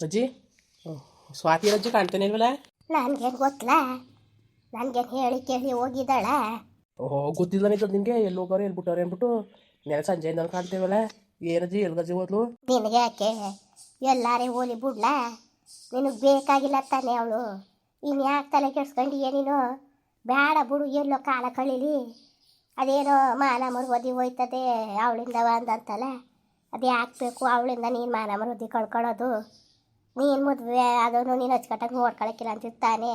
ಅಜ್ಜಿ ಸ್ವಾತಿ ಅಜ್ಜಿ ಕಾಣ್ತಾನೆ ಇಲ್ವಲ್ಲ? ನನ್ಗೇನು ಗೊತ್ತಲ್ಲ, ನನ್ಗೇನು ಹೇಳಿ ಕೇಳಿ ಹೋಗಿದ್ದಾಳ. ಓಹೋ ಗೊತ್ತಿಲ್ಲ ನಿನಗೆ ಎಲ್ಲಿ ಹೋಗೋರು ಎಲ್ಲಿ ಬಿಟ್ಟವ್ರೆ ಅಂದ್ಬಿಟ್ಟು ನೆನೆ ಸಂಜೆ ನಾನು ಕಾಣ್ತೇವಲ್ಲ. ಏನಜ್ಜಿ ಎಲ್ಗಜ್ಜಿ ಹೋದ್ಲು? ನಿನಗೆ ಯಾಕೆ ಎಲ್ಲಾರೇ ಹೋಲಿ ಬಿಡ್ಲಾ, ನಿನಗೆ ಬೇಕಾಗಿಲ್ಲ ತಾನೆ ಅವಳು. ಇನ್ನು ಯಾಕೆ ತಲೆ ಕೆಡ್ಸ್ಕೊಂಡಿಯ ನೀನು? ಬೇಡ ಬಿಡು, ಎಲ್ಲೋ ಕಾಲ ಕಳೀಲಿ. ಅದೇನೋ ಮಾನ ಮರುವದಿ ಹೋಯ್ತದೆ ಅವಳಿಂದ ಅಂದಂತಲ್ಲ, ಅದು ಯಾಕೆ ಬೇಕು ಅವಳಿಂದ ನೀನು ಮಾನ ಮರುವದಿ ಕಳ್ಕೊಳ್ಳೋದು? ನೀನು ಮದುವೆ ಅದನ್ನು ನೀನು ಹಚ್ಕಟ್ಟಾಗ ನೋಡ್ಕೊಳಕ್ಕಿಲ್ಲ ಅಂತಿರ್ತಾನೆ.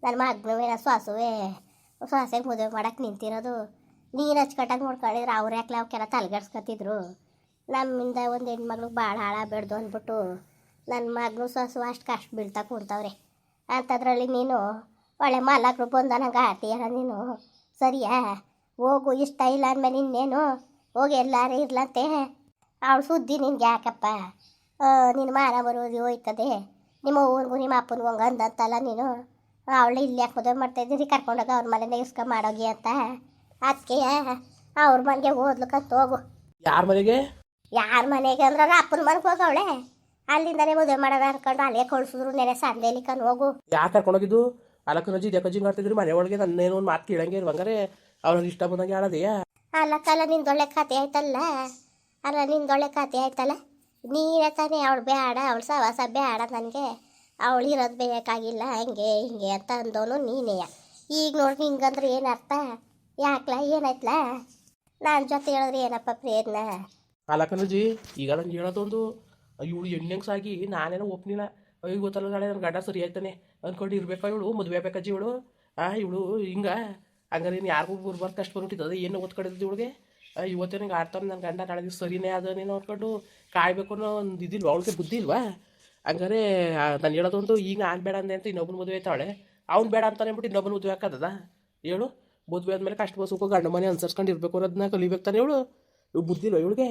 ನನ್ನ ಮಗನೂ ಶ್ವಾಸವೇ ಶ್ವಾಸಕ್ಕೆ ಮದುವೆ ಮಾಡೋಕ್ಕೆ ನಿಂತಿರೋದು. ನೀನು ಹಚ್ಕಟ್ಟಾಗ ನೋಡ್ಕೊಂಡಿದ್ರೆ ಅವ್ರು ಯಾಕೆ ಅವಕ್ಕೆಲ್ಲ ತಲೆಗೆಡ್ಸ್ಕೊತಿದ್ರು. ನಮ್ಮಿಂದ ಒಂದು ಹೆಣ್ಮಗ್ಳಿಗೆ ಭಾಳ ಹಾಳಾಗ್ಬೇಡ್ದು ಅಂದ್ಬಿಟ್ಟು ನನ್ನ ಮಗನೂ ಶ್ವಾಸ ಅಷ್ಟು ಕಷ್ಟ ಬೀಳ್ತಾ ಕುಂತವ್ರೆ. ಅಂಥದ್ರಲ್ಲಿ ನೀನು ಒಳ್ಳೆ ಮಲಗರು ಬಂದನಂಗೆ ಆಡ್ತೀಯಲ್ಲ ನೀನು. ಸರಿಯಾ? ಹೋಗು, ಇಷ್ಟ ಇಲ್ಲ ಅಂದಮೇಲೆ ಇನ್ನೇನು, ಹೋಗಿ ಎಲ್ಲಾರು ಇರ್ಲಂತೆ. ಅವಳು ಸುದ್ದಿ ನಿನ್ಗೆ ಯಾಕಪ್ಪ? ನಿನ್ನ ಮಾನ ಬರೋದು ಹೋಯ್ತದೆ. ನಿಮ್ಮ ಅವ್ವನಿಗೂ ನಿಮ್ಮ ಅಪ್ಪನಿಗೂ ಹಂಗೆ ಅಂದಂತಲ್ಲ ನೀನು. ಅವಳು ಇಲ್ಲಿ ಯಾಕೆ ಮದುವೆ ಮಾಡ್ತಾಯಿದ್ದೀರಿ, ಕರ್ಕೊಂಡೋಗ ಅವ್ರ ಮನೆಯಿಂದ ಇಸ್ಕ ಮಾಡೋಗಿ ಅಂತ. ಅದಕ್ಕೆ ಅವ್ರ ಮನೆಗೆ ಓದ್ಲಿಕ್ಕಂತ ಹೋಗು. ಯಾರ ಮನೆಗೆ? ಯಾರ ಮನೆಗೆ ಅಂದ್ರೆ ಅಪ್ಪನ ಮನೆಗೆ ಹೋಗವಳೆ. ಅಲ್ಲಿಂದನೇ ಮದುವೆ ಮಾಡೋಣ ಅನ್ಕೊಂಡು ಅಲ್ಲೇ ಕಳ್ಸಿದ್ರು ನೆನೆ ಸಂದೇಲಿ ಕನ್ ಹೋಗು. ಯಾಕೆ ಕರ್ಕೊಂಡೋಗಿದ್ದು? ಅಲ್ಲಕ್ಕನಜ್ಜಿ ಇದಕ್ಕಜ್ಜಿ ಮಾಡ್ತಿದ್ರಿ ಮನೆ ಒಳಗೆ ನನ್ನೇನೋ ಒಂದು ಮಾತು ಕೇಳಂಗೆ ಇರುವಂಗಾರೆ ಅವ್ರಿಗೆ ಇಷ್ಟ ಬಂದಂಗೆ ಆಡೋದೆಯಾ? ಅಲ್ಲಕ್ಕಲ್ಲ ನಿಂದೊಳ್ಳೆ ಕತೆ ಆಯ್ತಲ್ಲ. ಅಲ್ಲ ನಿಂದೊಳ್ಳೆ ಕತೆ ಆಯ್ತಲ್ಲ. ನೀನೇ ತಾನೇ ಅವಳು ಬೇಡ, ಅವಳು ಸವಾಸ ಬೇಡ ನನಗೆ, ಅವಳು ಇರೋದು ಬೇಕಾಗಿಲ್ಲ ಹಂಗೆ ಹಿಂಗೆ ಅಂತ ಅಂದವನು ನೀನೇ. ಈಗ ನೋಡಿ ಹಿಂಗಂದ್ರೆ ಏನು ಅರ್ಥ? ಯಾಕ್ಲ ಏನಾಯ್ತಲ? ನನ್ನ ಜೊತೆ ಹೇಳಿದ್ರೆ ಏನಪ್ಪ ಪ್ರಯತ್ನ? ಅಲ್ಲಕ್ಕನಜ್ಜಿ ಈಗ ನಂಗೆ ಹೇಳೋದೊಂದು, ಇವಳು ಹೆಣ್ಣಂಗೆ ಸಾಗಿ ನಾನೇನೋ ಒಪ್ನಿಲ್ಲ. ಈಗ ಗೊತ್ತಲ್ಲ ನಾಳೆ ನನ್ನ ಗಂಡ ಸರಿ ಆಯ್ತಾನೆ ಅಂದ್ಕೊಂಡು ಇರ್ಬೇಕಾ ಇವಳು? ಮದುವೆ ಬೇಕಜ್ಜಿ ಇವಳು. ಇವಳು ಹಿಂಗೆ ಹಂಗಾರೆ ಏನು ಯಾರಿಗೂ ಬರ್ಬಾರ್ದು ಕಷ್ಟ ಬಂದ್ಬಿಟ್ಟಿದ್ದದೆ. ಏನು ಓದ್ಕೊಂಡಿದ್ದು ಇವಳಿಗೆ? ಇವತ್ತೇ ನಂಗೆ ಆಡ್ತಾನೆ ನನ್ನ ಗಂಡ, ನಾಳೆ ದಿವಸ ಸರಿನೇ ಅದನೇನೋ ಅಂದ್ಕೊಂಡು ಕಾಯ್ಬೇಕು ಅನ್ನೋ ಒಂದು ಇದಿಲ್ವ ಅವಳಿಗೆ? ಬುದ್ಧಿ ಇಲ್ವಾ? ಹಂಗಾರೆ ನಾನು ಹೇಳೋದೊಂದು, ಈಗ ನಾನು ಬೇಡ ಅಂದೆ ಅಂತ ಇನ್ನೊಬ್ಬನ ಮದುವೆ ಆಯ್ತಾವಳೆ, ಅವ್ನು ಬೇಡ ಅಂತಾನೆ ಅಂದ್ಬಿಟ್ಟು ಇನ್ನೊಬ್ಬನ ಮದುವೆ ಹಾಕದ ಹೇಳು? ಮದುವೆ ಆದಮೇಲೆ ಕಷ್ಟ ಬಸ್ಸು ಗಂಡ ಮನೆ ಅನ್ಸರ್ಸ್ಕೊಂಡು ಇರಬೇಕು ಅನ್ನೋದನ್ನ ಕಲಿಬೇಕು ತಾನೆ ಇವಳು. ಇವ್ ಬುದ್ಧಿ ಇಲ್ವ ಇವಳಿಗೆ?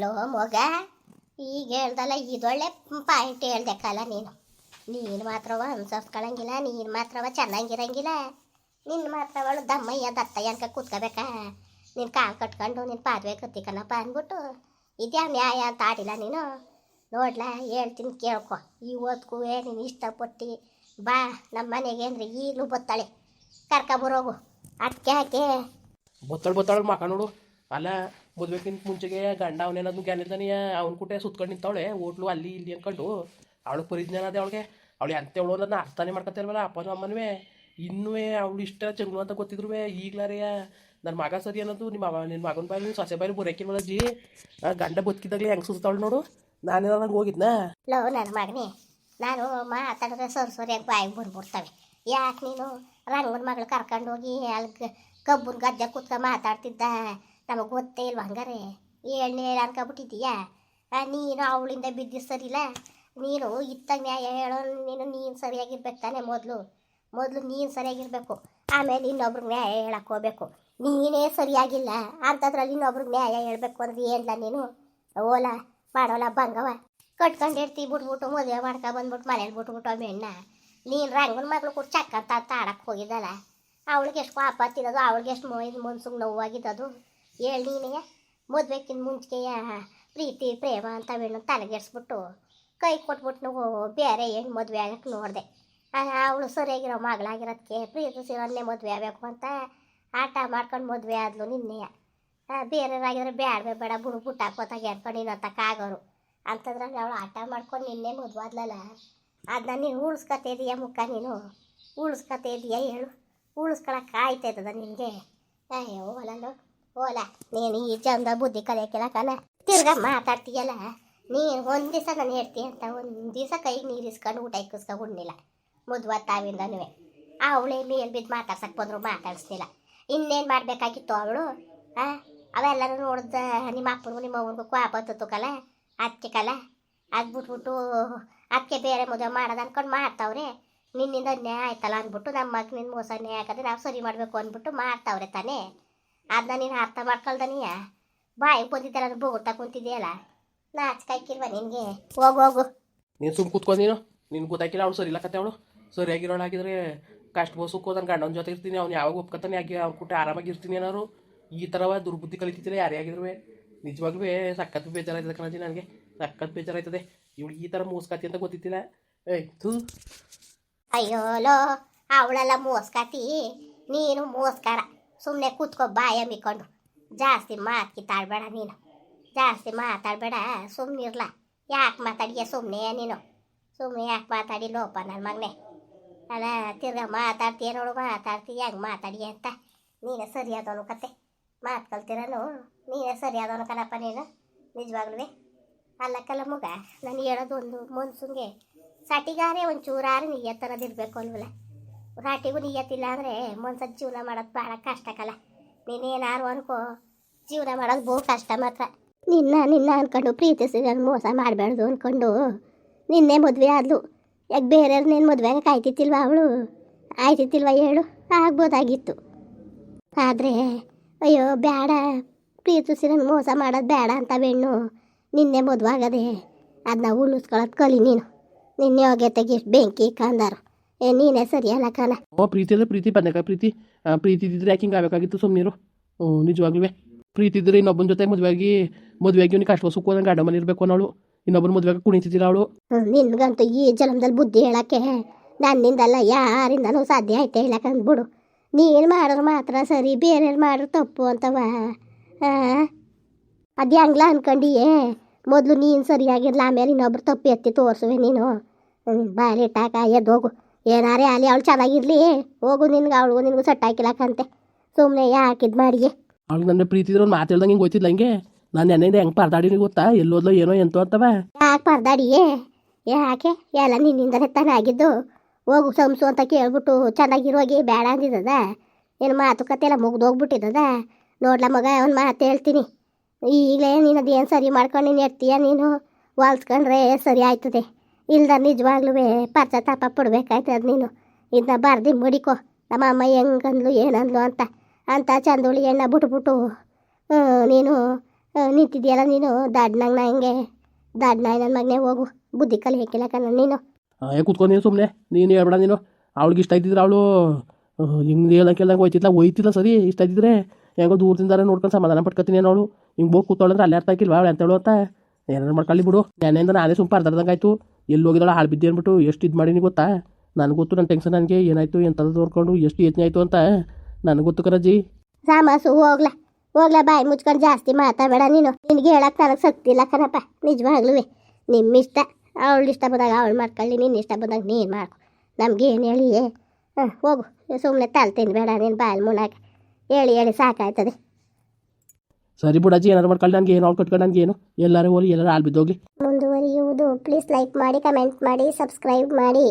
ಲೋ ಮಗ, ಈಗ ಹೇಳ್ದಲ್ಲ ಇದೊಳ್ಳೆ ಪಾಯಿಂಟ್ ಹೇಳ್ದಕ್ಕಲ್ಲ ನೀನು. ನೀನು ಮಾತ್ರವ ಅನ್ಸರ್ಸ್ಕೊಳಂಗಿಲ್ಲ, ನೀನು ಮಾತ್ರವ ಚೆನ್ನಾಗಿರಂಗಿಲ್ಲ, ನಿನ್ನ ಮಾತ್ರವಳು ದಮ್ಮಯ್ಯ ದತ್ತಯ್ಯ ಅನ್ಕ ಕೂತ್ಕೋಬೇಕಾ? ನಿನ್ನ ಕಾಲು ಕಟ್ಕೊಂಡು ನಿನ್ನ ಪಾದವೆ ಕತ್ತಿಕನಪ್ಪ ಅಂದ್ಬಿಟ್ಟು ಇದ್ಯಾ ನ್ಯಾಯ ಅಂತ ಆಡಿಲ್ಲ ನೀನು? ನೋಡ್ಲಾ, ಹೇಳ್ತೀನಿ ಕೇಳ್ಕೊ. ಇವತ್ತಿಗೂ ನೀನು ಇಷ್ಟಪಟ್ಟು ಬಾ ನಮ್ಮ ಮನೆಗೆ ಅಂದರೆ ಈಗಲೂ ಬತ್ತಾಳೆ, ಕರ್ಕೊಬರೋಗು. ಅದಕ್ಕೆ ಯಾಕೆ ಬತ್ತಾಳು ಮಕ್ಕ ನೋಡು. ಅಲ್ಲ ಮದುವೆಕ್ಕಿಂತ ಮುಂಚೆಗೆ ಗಂಡ ಅವನೇನದು ಜ್ಞಾನಿಲ್ದಾನೆ ಅವ್ನ ಕೂಟೆ ಸುತ್ಕೊಂಡು ನಿಂತವಳೆ ಹೋಟ್ಲು ಅಲ್ಲಿ ಇಲ್ಲಿ ಅಂದ್ಕೊಂಡು. ಅವಳಿಗೆ ಪರಿಜ್ಞಾನ ಅದೇ ಅವಳಿಗೆ. ಅವಳು ಎಂತವಳು ಅನ್ನೋದನ್ನ ಅರ್ಥನೇ ಮಾಡ್ಕೊತಿಲ್ವಲ್ಲ ಅಪ್ಪನೂ ಅಮ್ಮನೂ. ಇನ್ನೂ ಅವಳು ಇಷ್ಟ ಚಂಗ್ಳು ಅಂತ ಗೊತ್ತಿದ್ರು ಈಗ್ಲಾರೇ ನನ್ನ ಮಗ ಸರಿ ಅನ್ನೋದು ನಿನ್ನ ಮಗನ ಬಾಯಿ ನಿನ್ನ ಸೊಸೆ ಬಾಯಿ ಬರೋಕಿಲ್ವಲ್ಲಜ್ಜಿ. ಗಂಡ ಬದುಕಿದಾಗಲೇ ಹೆಂಗೆ ಸುತ್ತಾವಳು ನೋಡು. ನಾನೇನಂಗೆ ಹೋಗಿದ್ನಾ? ಲೋ ನನ್ನ ಮಗನೇ, ನಾನು ಮಾತಾಡಿದ್ರೆ ಸೊರಿಯಾಗಿ ಬಾಯಿಗೆ ಬಂದ್ಬಿಡ್ತವೆ. ಯಾಕೆ ನೀನು ರಂಗನ ಮಗಳು ಕರ್ಕೊಂಡು ಹೋಗಿ ಅಲ್ಲಿ ಕಬ್ಬನ ಗದ್ದೆ ಕೂತ್ಕ ಮಾತಾಡ್ತಿದ್ದ? ನಮಗೆ ಗೊತ್ತೇ ಇಲ್ವ ಹಂಗಾರೆ? ಏಳ್ನೇ ಅನ್ಕೊಬಿಟ್ಟಿದ್ದೀಯಾ? ನೀನು ಅವಳಿಂದ ಬಿದ್ದು ಸರಿಲ್ಲ. ನೀನು ಇತ್ತಾಗ ನ್ಯಾಯ ಹೇಳೋ ನೀನು ಸರಿಯಾಗಿರ್ಬೇಕು ತಾನೆ. ಮೊದಲು ನೀನು ಸರಿಯಾಗಿರಬೇಕು, ಆಮೇಲೆ ಇನ್ನೊಬ್ರಿಗೆ ನ್ಯಾಯ ಹೇಳಕ್ಕೆ ಹೋಗ್ಬೇಕು. ನೀನೇ ಸರಿಯಾಗಿಲ್ಲ ಅಂಥದ್ರಲ್ಲಿ ಇನ್ನೊಬ್ರಿಗೆ ನ್ಯಾಯ ಹೇಳಬೇಕು ಅಂದ್ರೆ ಏನಿಲ್ಲ ನೀನು? ಓಲ ಮಾಡೋಲ್ಲ ಬಂಗವ ಕಟ್ಕೊಂಡಿರ್ತೀವಿ ಬಿಟ್ಬಿಟ್ಟು ಮದುವೆ ಮಾಡ್ಕೊ ಬಂದ್ಬಿಟ್ಟು ಮನೇಲಿ ಬಿಟ್ಬಿಟ್ಟು ಮೆಣ್ಣ. ನೀನು ರಂಗನ ಮಗಳು ಕೂಡ ಚಕ್ಕಂತ ಅಂತ ಆಡಕ್ಕೆ ಹೋಗಿದ್ದಲ್ಲ, ಅವಳಿಗೆ ಎಷ್ಟು ಪಾಪ ತಿನ್ನೋದು, ಅವಳಿಗೆ ಎಷ್ಟು ಮನ್ಸಿಗೆ ನೋವಾಗಿದ್ದದು ಹೇಳಿ ನೀನೇ? ಮದುವೆಕ್ಕಿಂತ ಮುಂಚೆಯ ಪ್ರೀತಿ ಪ್ರೇಮ ಅಂತ ಹೆಣ್ಣು ತಲೆಗೆಡ್ಸ್ಬಿಟ್ಟು ಕೈ ಕೊಟ್ಬಿಟ್ಟು ನಾವು ಬೇರೆ ಹೆಣ್ಣು ಮದುವೆ ಆಗಕ್ಕೆ ನೋಡಿದೆ. ಅವಳು ಸರಿಯಾಗಿರೋ ಮಗಳಾಗಿರೋದಕ್ಕೆ ಪ್ರೀತಿಸಿರೋನ್ನೇ ಮದುವೆ ಆಗಬೇಕು ಅಂತ ಆಟ ಮಾಡ್ಕೊಂಡು ಮದುವೆ ಆದ್ಲು ನಿನ್ನೆಯ. ಬೇರೆಯವರಾಗಿದ್ರೆ ಬೇಡ ಬಿಡು ಬುಟ್ಟು ಹಾಕೋತಾಗ ಹೇಳ್ಕೊಂಡು ಇನ್ನೊತ್ತಕ್ಕಾಗೋರು. ಅಂಥದ್ರಲ್ಲಿ ಅವಳು ಆಟ ಮಾಡ್ಕೊಂಡು ನಿನ್ನೆ ಮದುವೆ ಆದ್ಲಲ್ಲ, ಅದನ್ನ ನೀನು ಉಳಿಸ್ಕೊತಾ ಇದೀಯ ಮುಖ? ನೀನು ಉಳಿಸ್ಕೊತಾ ಇದೀಯ ಹೇಳು? ಉಳಿಸ್ಕೊಳಕ್ಕೆ ಆಯ್ತದ ನಿನಗೆ? ಅಯ್ಯೋ ಓಲ ನೀನು ಈ ಚಂದ ಬುದ್ಧಿ ಕಲಿಯಕ್ಕಿಲ್ಲ ಕಣ. ತಿರ್ಗಾ ಮಾತಾಡ್ತೀಯಲ್ಲ ನೀನು. ಒಂದು ದಿವಸ ನಾನು ಹೇಳ್ತೀನಿ ಅಂತ ಒಂದು ದಿವಸ ಕೈಗೆ ನೀರು ಇಸ್ಕೊಂಡು ಊಟ ಇಕ್ಕಿಸ್ಕೊಂಡು ಉಣ್ಣಿಲ್ಲ ಮದುವೆ ತಾವಿಂದನೂ. ಅವಳೇ ಮೇಲೆ ಬಿದ್ದು ಮಾತಾಡ್ಸಕ್ಕೆ ಬಂದರು ಮಾತಾಡಿಸ್ಲಿಲ್ಲ. ಇನ್ನೇನು ಮಾಡಬೇಕಾಗಿತ್ತು ಅವಳು? ಅವೆಲ್ಲರೂ ನೋಡ್ದ ನಿಮ್ಮ ಅಪ್ಪನಿಗೂ ನಿಮ್ಮ ಅವ್ನಿಗೂ ಕೋಪ ತುತ್ತುಕಲ್ಲ, ಅದಕ್ಕೆ ಕಲ ಅದು ಬಿಟ್ಬಿಟ್ಟು ಅದಕ್ಕೆ ಬೇರೆ ಮದುವೆ ಮಾಡೋದು ಅಂದ್ಕೊಂಡು ಮಾಡ್ತಾವ್ರೆ. ನಿನ್ನಿಂದ ಅನ್ಯಾಯ ಆಯ್ತಲ್ಲ ಅಂದ್ಬಿಟ್ಟು ನಮ್ಮ ಮಗ ನಿನ್ನ ಮೋಸ ಅನ್ಯಾಯ ಹಾಕಿದ್ರೆ ನಾವು ಸರಿ ಮಾಡಬೇಕು ಅಂದ್ಬಿಟ್ಟು ಮಾಡ್ತಾವ್ರೆ ತಾನೇ. ಅದನ್ನ ನೀನು ಅರ್ಥ ಮಾಡ್ಕೊಳ್ದನೀಯ? ಬಾಯಿಗೆ ಬಂದಿದ್ದಲ್ಲ ಅದು ಬೋಗ್ತಾ ಕುಂತಿದೆಯಲ್ಲ, ನಾಚಿಕಾಯ್ಕಿಲ್ವ ನಿನಗೆ? ಹೋಗು ನೀನು ಸುಮ್ಮ ಕೂತ್ಕೊಂಡು ನೀನು ಗೊತ್ತಾಗಿಲ್ಲ ಅವಳು ಸರಿ ಇಲ್ಲ ಕತೆ. ಅವಳು ಸರಿಯಾಗಿರೋಳಾಗಿದ್ರೆ ಕಷ್ಟ ಬೋಸಕ್ಕೋ ನನ್ನ ಗಂಡನ ಜೊತೆ ಇರ್ತೀನಿ, ಅವ್ನು ಯಾವಾಗ ಒಪ್ಕೊತಾನೆ ಆಗಿ ಅವ್ನ ಕೂಟ ಆರಾಮಾಗಿ ಇರ್ತೀನಿ ಏನಾರು. ಈ ಥರವ ದುರ್ಬುದ್ಧಿ ಕಲಿತಿದ್ದಿಲ್ಲ ಯಾರೇ ಆಗಿದ್ರು. ನಿಜವಾಗ್ಲೂ ಸಖತ್ತು ಬೇಜಾರಾಯ್ತದೆ ಕಣಜಿ ನನಗೆ. ಸಕ್ಕತ್ ಬೇಜಾರಾಯ್ತದೆ. ಇವಳು ಈ ಥರ ಮೂಸ್ಕಾತಿ ಅಂತ ಗೊತ್ತಿತ್ತಿಲ್ಲ. ಏಯ್ ಥೂ. ಅಯ್ಯೋಲೋ ಅವಳೆಲ್ಲ ಮೋಸ್ಕಾತಿ, ನೀನು ಮೋಸ್ಕಾರ. ಸುಮ್ಮನೆ ಕೂತ್ಕೋ ಬಾಯ ಮಿಕ್ಕೊಂಡು. ಜಾಸ್ತಿ ಮಾತು ಕಿತ್ತಾಡಬೇಡ ನೀನು, ಜಾಸ್ತಿ ಮಾತಾಡಬೇಡ, ಸುಮ್ಮನಿರ್ಲ. ಯಾಕೆ ಮಾತಾಡಿಯ ಸುಮ್ಮನೆ ನೀನು? ಸುಮ್ಮನೆ ಯಾಕೆ ಮಾತಾಡಿ ಲೋಪ ನನ್ನ ಮಗನೇ? ಅಲ್ಲ ತಿರ್ಗಾ ಮಾತಾಡ್ತೀಯ ನೋಡು, ಮಾತಾಡ್ತೀಯ ಹೆಂಗೆ ಮಾತಾಡಿ ಅಂತ. ನೀನೇ ಸರಿಯಾದವನು ಕತೆ, ಮಾತು ಕಲ್ತಿರೋನು ನೀನೇ ಸರಿಯಾದವನು ಕಣಪ್ಪ ನೀನು, ನಿಜವಾಗ್ಲೂ. ಅಲ್ಲಕ್ಕಲ್ಲ ಮಗ, ನಾನು ಹೇಳೋದು ಒಂದು ಮನ್ಸಂಗೆ ಸಾಟಿಗಾರೆ ಒಂಚೂರಾರು ನಿಯತ್ತರದಿರಬೇಕು ಅಲ್ವಲ್ಲ. ರಾಟಿಗೂ ನಿಯತ್ತಿಲ್ಲ ಅಂದರೆ ಮನ್ಸ ಜೀವನ ಮಾಡೋದು ಭಾಳ ಕಷ್ಟಕ್ಕಲ್ಲ. ನೀನೇನಾರು ಅನ್ಕೋ, ಜೀವನ ಮಾಡೋದು ಬಹು ಕಷ್ಟ ಮಾತ್ರ. ನಿನ್ನ ಅಂದ್ಕೊಂಡು ಪ್ರೀತಿಸಿ ನಾನು ಮೋಸ ಮಾಡಬಾರ್ದು ಅಂದ್ಕೊಂಡು ನಿನ್ನೆ ಮದುವೆ ಆದ್ಲು. ಯಾಕೆ ಬೇರೆಯವ್ರನ್ನೇನು ಮದುವೆಗೆ ಕಾಯ್ತಿತ್ತಿಲ್ವ ಅವಳು? ಆಯ್ತಿತ್ತಿಲ್ವ ಹೇಳು? ಆಗ್ಬೋದಾಗಿತ್ತು. ಆದರೆ ಅಯ್ಯೋ ಬೇಡ, ಪ್ರೀತಿಸಿ ನಾನು ಮೋಸ ಮಾಡೋದು ಬೇಡ ಅಂತ ಬೆಣ್ಣು ನಿನ್ನೆ ಮದುವೆ ಆಗದೆ ಅದನ್ನ ಉಳಿಸ್ಕೊಳ್ಳೋದು ಕಲಿ ನೀನು. ನಿನ್ನೆ ಹೋಗೈತೆಗೆ ಎಷ್ಟು ಬೆಂಕಿ ಕಂದಾರು. ನೀನೇ ಸರಿಯಲ್ಲ ಕಣ. ಪ್ರೀತಿ ಅಂದರೆ ಪ್ರೀತಿ ಬಂದಕ ಪ್ರೀತಿ ಇದ್ದಿದ್ರೆ ಯಾಕೆ ಹಿಂಗೆ ಆಗಬೇಕಾಗಿತ್ತು? ಸುಮ್ಮನಿರು. ನಿಜವಾಗ್ಲೂ ಪ್ರೀತಿ ಇದ್ದರೆ ಇನ್ನೊಬ್ಬನ ಜೊತೆ ಮದುವೆಯಾಗಿ ಅವ್ನಿಗೆ ಕಷ್ಟ ಸುಖ ಗಂಡ ಮನೆ ಇರಬೇಕು ಅನ್ನೋಳು. ಇನ್ನೊಬ್ಬನ ಮದುವೆಗೆ ಕುಣಿತಿದ್ದಿಲ್ಲ ಅವಳು. ನಿನ್ಗಂತೂ ಈ ಜನ್ಮದಲ್ಲಿ ಬುದ್ಧಿ ಹೇಳೋಕ್ಕೆ ನನ್ನಿಂದಲ್ಲ ಯಾರಿಂದನೂ ಸಾಧ್ಯ ಆಯ್ತು ಹೇಳಕ್ಕೆ ಅಂದ್ಬಿಡು. ನೀನು ಮಾಡಿದ್ರೆ ಮಾತ್ರ ಸರಿ, ಬೇರೆಯವ್ರು ಮಾಡಿದ್ರೆ ತಪ್ಪು ಅಂತವ. ಅದು ಹೆಂಗ್ಲ ಅನ್ಕೊಂಡಿಯೇ? ಮೊದಲು ನೀನು ಸರಿಯಾಗಿರಲ್ಲ, ಆಮೇಲೆ ಇನ್ನೊಬ್ರು ತಪ್ಪು ಎತ್ತಿ ತೋರಿಸುವೆ ನೀನು. ಬಾಯಲ್ಲಿ ಇಟ್ಟಾಕ ಎದ್ದು ಹೋಗು. ಏನಾರೇ ಅಲ್ಲಿ ಅವಳು ಚೆನ್ನಾಗಿರ್ಲಿ ಹೋಗು. ಅವಳಿಗೂ ನಿನಗೂ ಸೆಟ್ ಹಾಕಿಲ್ಲಕ್ಕಂತೆ. ಸುಮ್ಮನೆ ಯಾಕಿದ್ ಮಾಡಿಯೇ? ಅವಳು ನನ್ನ ಪ್ರೀತಿ ಇದ್ರೆ ಒಂದು ಮಾತು ಹೇಳ್ದಂಗೆ ಹಿಂಗೆ ಹೋಯ್ತಿಲ್ಲ. ಹಂಗೆ ನಾನು ನೆನೆಯಿಂದ ಹೆಂಗೆ ಪರದಾಡಿನಿ ಗೊತ್ತಾ? ಎಲ್ಲೋದ್ಲೋ ಏನೋ ಎಂತೋ ಅಂತವ. ಯಾಕೆ ಪರದಾಡಿಯೇ? ಯಾಕೆ? ಎಲ್ಲ ನಿನ್ನಿಂದಲೇ ತಾನೇ ಆಗಿದ್ದು. ಹೋಗು ಸಂಸು ಅಂತ ಕೇಳ್ಬಿಟ್ಟು ಚೆನ್ನಾಗಿರೋಗಿ ಬೇಡ ಅಂದಿದ್ದದ. ಏನು ಮಾತುಕತೆ ಎಲ್ಲ ಮುಗ್ದೋಗ್ಬಿಟ್ಟಿದ್ದದ. ನೋಡ್ಲ ಮಗ, ಒಂದು ಮಾತು ಹೇಳ್ತೀನಿ. ಈಗಲೇ ನೀನು ಅದೇನು ಸರಿ ಮಾಡ್ಕೊಂಡು ನೀನು ಇರ್ತೀಯ, ನೀನು ಹೊಲ್ಸ್ಕೊಂಡ್ರೆ ಸರಿ ಆಯ್ತದೆ. ಇಲ್ದ ನಿಜವಾಗ್ಲೂ ಪಶ್ಚಾತ್ತಾಪ ಪಡ್ಬೇಕಾಯ್ತದ ನೀನು. ಇದನ್ನ ಬರ್ದು ಮಡಿಕೋ. ನಮ್ಮ ಅಮ್ಮ ಹೆಂಗಂದ್ಲು ಏನಂದ್ಲು ಅಂತ ಚಂದೋಳಿ ಎಣ್ಣೆ ಬಿಟ್ಬಿಟ್ಟು ನೀನು ನಿಂತಿದ್ಯಲ್ಲ ನೀನು ದಡ್ನಂಗೆ. ನಾ ಹಿಂಗೆ ದಡ್ನಾಯ್ ನನ್ನ ಮಗನೇ. ಹೋಗು, ಬುದ್ಧಿ ಕಲಿ ಹಾಕಿಲ್ಲ ಕಣ ನೀನು. ಕೂತ್ಕೊಂಡು ನೀನು ಸುಮ್ಮನೆ ನೀನು ಹೇಳ್ಬೇಡ. ನೀನು ಅವಳಿಗೆ ಇಷ್ಟ ಇದ್ದಿದ್ರೆ ಅವಳು ಹಿಂಗೆ ಹೇಳೋಕ್ಕೆಲ್ಲ ಹೋಯ್ತಿಲ್ಲ ಸರಿ. ಇಷ್ಟ ಇದ್ದಿದ್ರೆ ಹೆಂಗೋ ದೂರದಿಂದಾರೆ ನೋಡ್ಕೊಂಡು ಸಮಾಧಾನ ಪಟ್ಕೊತೀನಿ ಅವಳು. ಹಿಂಗೆ ಹೋಗಿ ಕೂತ್ಕೊಳ್ಳಂದ್ರೆ ಅಲ್ಲೇ ಅರ್ಥ ಹಾಕಿಲ್ವಾ ಅವಳು ಎಂತೇಳು ಅಂತ? ಏನಾರು ಮಾಡ್ಕೊಳ್ಳಿ ಬಿಡು. ನೆನೆಯಿಂದ ನಾನೇ ಸುಮ್ಮ ಪರ್ದಾಡ್ದಂಗೆ ಆಯಿತು. ಎಲ್ಲಿ ಹೋಗಿದ್ದಾಳೆ ಹಾಳು ಬಿದ್ದೆ ಅಂದ್ಬಿಟ್ಟು ಎಷ್ಟು ಇದು ಮಾಡೀನಿ ಗೊತ್ತಾ? ನನಗೆ ಗೊತ್ತು. ನನ್ನ ಟೆನ್ಷನ್ ನನಗೆ ಏನಾಯಿತು ಎಂಥದ್ದು ತೋರ್ಕೊಂಡು ಎಷ್ಟು ಯೋಚನೆ ಆಯಿತು ಅಂತ ನನಗೆ ಗೊತ್ತು ಕರಜ್ಜಿ. ಸಾಮಾಸು ಹೋಗ್ಲಾ ಬಾಯಿ ಮುಚ್ಕೊಂಡು ಜಾಸ್ತಿ ಮಾತಾಡಬೇಡ ನೀನು. ನಿನಗೆ ಹೇಳಕ್ಕೆ ನನಗೆ ಶಕ್ತಿ ಇಲ್ಲ ಕಣಪ್ಪ, ನಿಜವಾಗ್ಲೂ. ನಿಮ್ಮಿಷ್ಟ. ಅವಳು ಇಷ್ಟ ಬಂದಾಗ ಅವಳು ಮಾಡ್ಕೊಳ್ಳಿ, ನಿನ್ನ ಇಷ್ಟ ಬಂದಾಗ ನೀನು ಮಾಡ್ಕೊ. ನಮ್ಗೆ ಏನು ಹೇಳಿ? ಹೋಗು, ಸುಮ್ಮನೆ ತಲ್ತೀನಿ ಬೇಡ ನೀನು ಬಾಯಲ್ಲಿ ಮುನ್ನಾಗ. ಹೇಳಿ ಸಾಕಾಯ್ತದೆ. ಸರಿ ಬಿಡಜ್ಜಿ, ಏನಾರು ಮಾಡ್ಕೊಳ್ಳಿ. ನನಗೆ ಏನು ಅವ್ಳು ಕಟ್ಕೊಂಡು ನನಗೆ ಏನು ಎಲ್ಲರೂ ಹೋಗಿ ಎಲ್ಲರೂ ಹಾಳು ಬಿದ್ದೋಗ್ಲಿ. ಮುಂದುವರಿಯುವುದು. ಪ್ಲೀಸ್ ಲೈಕ್ ಮಾಡಿ, ಕಮೆಂಟ್ ಮಾಡಿ, ಸಬ್ಸ್ಕ್ರೈಬ್ ಮಾಡಿ.